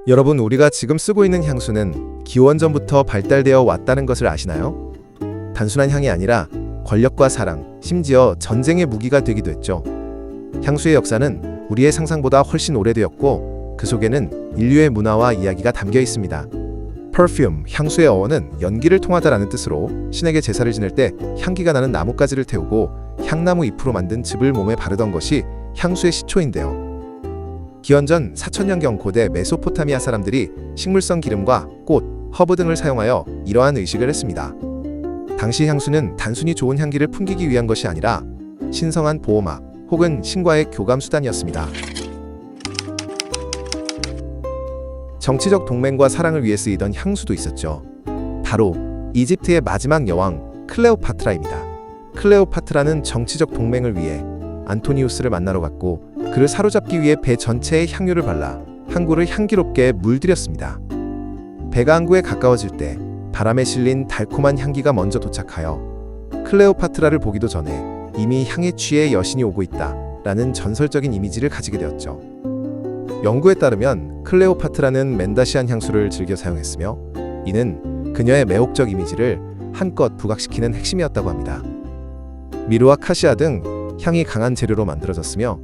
여러분, 우리가 지금 쓰고 있는 향수는 기원전부터 발달되어 왔다는 것을 아시나요? 단순한 향이 아니라 권력과 사랑, 심지어 전쟁의 무기가 되기도 했죠. 향수의 역사는 우리의 상상보다 훨씬 오래되었고, 그 속에는 인류의 문화와 이야기가 담겨 있습니다. perfume, 향수의 어원은 연기를 통하다라는 뜻으로 신에게 제사를 지낼 때 향기가 나는 나뭇가지를 태우고 향나무 잎으로 만든 즙을 몸에 바르던 것이 향수의 시초인데요. 기원전 4000년경 고대 메소포타미아 사람들이 식물성 기름과 꽃, 허브 등을 사용하여 이러한 의식을 했습니다. 당시 향수는 단순히 좋은 향기를 풍기기 위한 것이 아니라 신성한 보호막 혹은 신과의 교감 수단이었습니다. 정치적 동맹과 사랑을 위해 쓰이던 향수도 있었죠. 바로 이집트의 마지막 여왕 클레오파트라입니다. 클레오파트라는 정치적 동맹을 위해 안토니우스를 만나러 갔고, 그를 사로잡기 위해 배 전체에 향유를 발라 항구를 향기롭게 물들였습니다. 배가 항구에 가까워질 때 바람에 실린 달콤한 향기가 먼저 도착하여 클레오파트라를 보기도 전에 이미 향에 취해 여신이 오고 있다 라는 전설적인 이미지를 가지게 되었죠. 연구에 따르면 클레오파트라는 맨다시안 향수를 즐겨 사용했으며, 이는 그녀의 매혹적 이미지를 한껏 부각시키는 핵심이었다고 합니다. 미르와 카시아 등 향이 강한 재료로 만들어졌으며,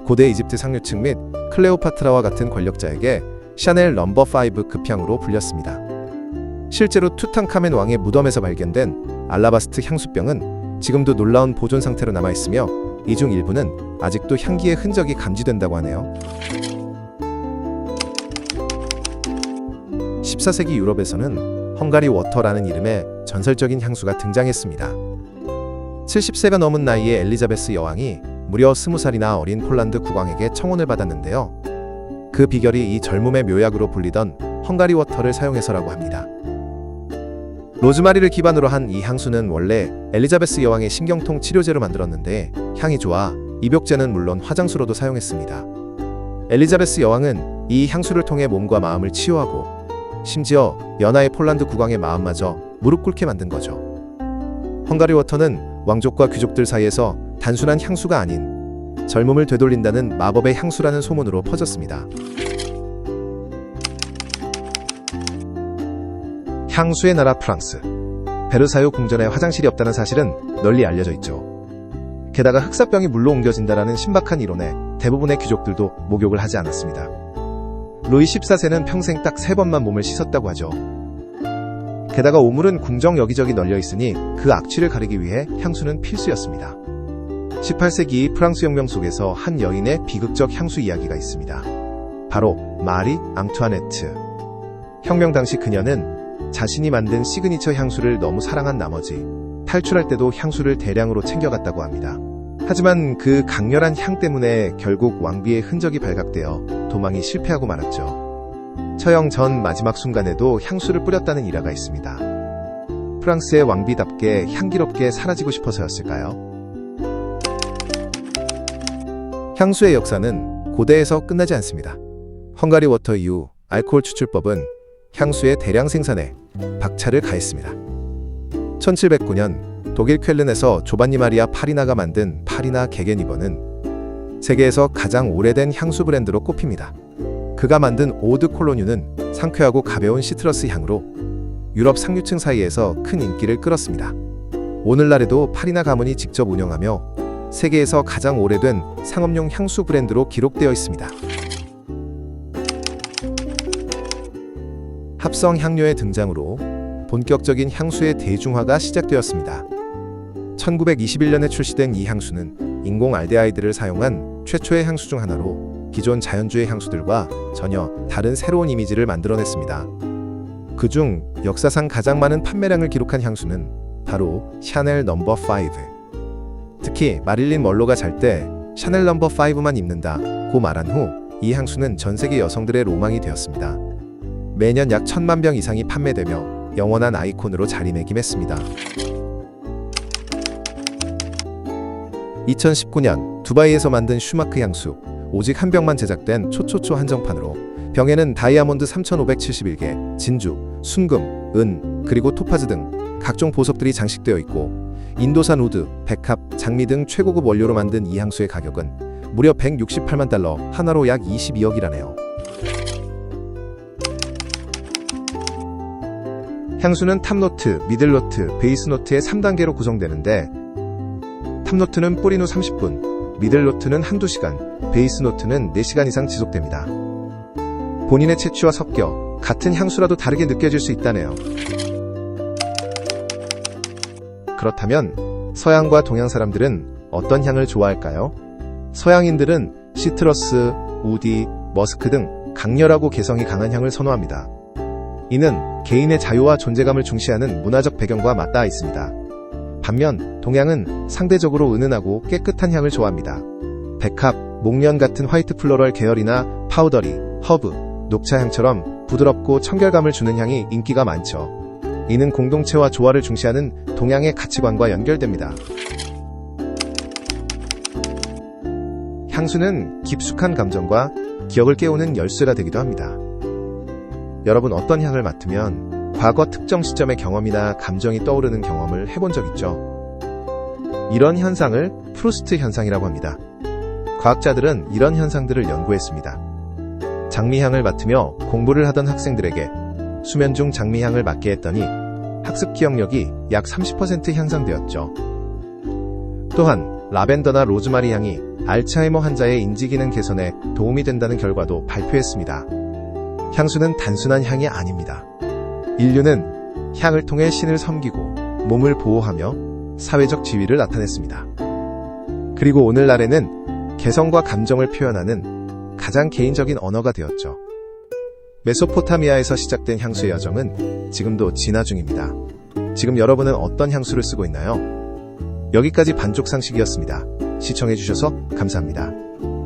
고대 이집트 상류층 및 클레오파트라와 같은 권력자에게 샤넬 넘버 5 급향으로 불렸습니다. 실제로 투탕카멘 왕의 무덤에서 발견된 알라바스트 향수병은 지금도 놀라운 보존 상태로 남아있으며, 이 중 일부는 아직도 향기의 흔적이 감지된다고 하네요. 14세기 유럽에서는 헝가리 워터라는 이름의 전설적인 향수가 등장했습니다. 70세가 넘은 나이의 엘리자베스 여왕이 무려 20살이나 어린 폴란드 국왕에게 청혼을 받았는데요. 그 비결이 이 젊음의 묘약으로 불리던 헝가리 워터를 사용해서라고 합니다. 로즈마리를 기반으로 한 이 향수는 원래 엘리자베스 여왕의 신경통 치료제로 만들었는데, 향이 좋아 입욕제는 물론 화장수로도 사용했습니다. 엘리자베스 여왕은 이 향수를 통해 몸과 마음을 치유하고, 심지어 연하의 폴란드 국왕의 마음마저 무릎 꿇게 만든 거죠. 헝가리 워터는 왕족과 귀족들 사이에서 단순한 향수가 아닌 젊음을 되돌린다는 마법의 향수라는 소문으로 퍼졌습니다. 향수의 나라 프랑스. 베르사유 궁전에 화장실이 없다는 사실은 널리 알려져 있죠. 게다가 흑사병이 물로 옮겨진다라는 신박한 이론에 대부분의 귀족들도 목욕을 하지 않았습니다. 루이 14세는 평생 딱 3번만 몸을 씻었다고 하죠. 게다가 오물은 궁정 여기저기 널려 있으니 그 악취를 가리기 위해 향수는 필수였습니다. 18세기 프랑스 혁명 속에서 한 여인의 비극적 향수 이야기가 있습니다. 바로 마리 앙투아네트. 혁명 당시 그녀는 자신이 만든 시그니처 향수를 너무 사랑한 나머지 탈출할 때도 향수를 대량으로 챙겨갔다고 합니다. 하지만 그 강렬한 향 때문에 결국 왕비의 흔적이 발각되어 도망이 실패하고 말았죠. 처형 전 마지막 순간에도 향수를 뿌렸다는 일화가 있습니다. 프랑스의 왕비답게 향기롭게 사라지고 싶어서였을까요? 향수의 역사는 고대에서 끝나지 않습니다. 헝가리 워터 이후 알코올 추출법은 향수의 대량 생산에 박차를 가했습니다. 1709년 독일 쾰른에서 조반니 마리아 파리나가 만든 파리나 게겐이버는 세계에서 가장 오래된 향수 브랜드로 꼽힙니다. 그가 만든 오드 콜로뉴는 상쾌하고 가벼운 시트러스 향으로 유럽 상류층 사이에서 큰 인기를 끌었습니다. 오늘날에도 파리나 가문이 직접 운영하며 세계에서 가장 오래된 상업용 향수 브랜드로 기록되어 있습니다. 합성 향료의 등장으로 본격적인 향수의 대중화가 시작되었습니다. 1921년에 출시된 이 향수는 인공 알데하이드를 사용한 최초의 향수 중 하나로 기존 자연주의 향수들과 전혀 다른 새로운 이미지를 만들어냈습니다. 그중 역사상 가장 많은 판매량을 기록한 향수는 바로 샤넬 넘버 5. 특히 마릴린 먼로가 잘 때 샤넬 넘버 5만 입는다 고 말한 후 이 향수는 전 세계 여성들의 로망이 되었습니다. 매년 약 1000만 병 이상이 판매되며 영원한 아이콘으로 자리매김했습니다. 2019년 두바이에서 만든 슈마크 향수, 오직 한 병만 제작된 초초초 한정판으로 병에는 다이아몬드 3571개, 진주, 순금, 은, 그리고 토파즈 등 각종 보석들이 장식되어 있고, 인도산 우드, 백합, 장미 등 최고급 원료로 만든 이 향수의 가격은 무려 $168만, 하나로 약 22억이라네요. 향수는 탑노트, 미들노트, 베이스노트의 3단계로 구성되는데 탑노트는 뿌린 후 30분, 미들노트는 한두 시간, 베이스노트는 4시간 이상 지속됩니다. 본인의 채취와 섞여 같은 향수라도 다르게 느껴질 수 있다네요. 그렇다면 서양과 동양 사람들은 어떤 향을 좋아할까요? 서양인들은 시트러스, 우디, 머스크 등 강렬하고 개성이 강한 향을 선호합니다. 이는 개인의 자유와 존재감을 중시하는 문화적 배경과 맞닿아 있습니다. 반면 동양은 상대적으로 은은하고 깨끗한 향을 좋아합니다. 백합, 목련 같은 화이트 플로럴 계열이나 파우더리, 허브, 녹차향처럼 부드럽고 청결감을 주는 향이 인기가 많죠. 이는 공동체와 조화를 중시하는 동양의 가치관과 연결됩니다. 향수는 깊숙한 감정과 기억을 깨우는 열쇠가 되기도 합니다. 여러분 어떤 향을 맡으면 과거 특정 시점의 경험이나 감정이 떠오르는 경험을 해본 적 있죠? 이런 현상을 프루스트 현상이라고 합니다. 과학자들은 이런 현상들을 연구했습니다. 장미향을 맡으며 공부를 하던 학생들에게 수면 중 장미향을 맡게 했더니 학습 기억력이 약 30% 향상되었죠. 또한 라벤더나 로즈마리 향이 알츠하이머 환자의 인지기능 개선에 도움이 된다는 결과도 발표했습니다. 향수는 단순한 향이 아닙니다. 인류는 향을 통해 신을 섬기고 몸을 보호하며 사회적 지위를 나타냈습니다. 그리고 오늘날에는 개성과 감정을 표현하는 가장 개인적인 언어가 되었죠. 메소포타미아에서 시작된 향수의 여정은 지금도 진화 중입니다. 지금 여러분은 어떤 향수를 쓰고 있나요? 여기까지 반쪽상식이었습니다. 시청해주셔서 감사합니다.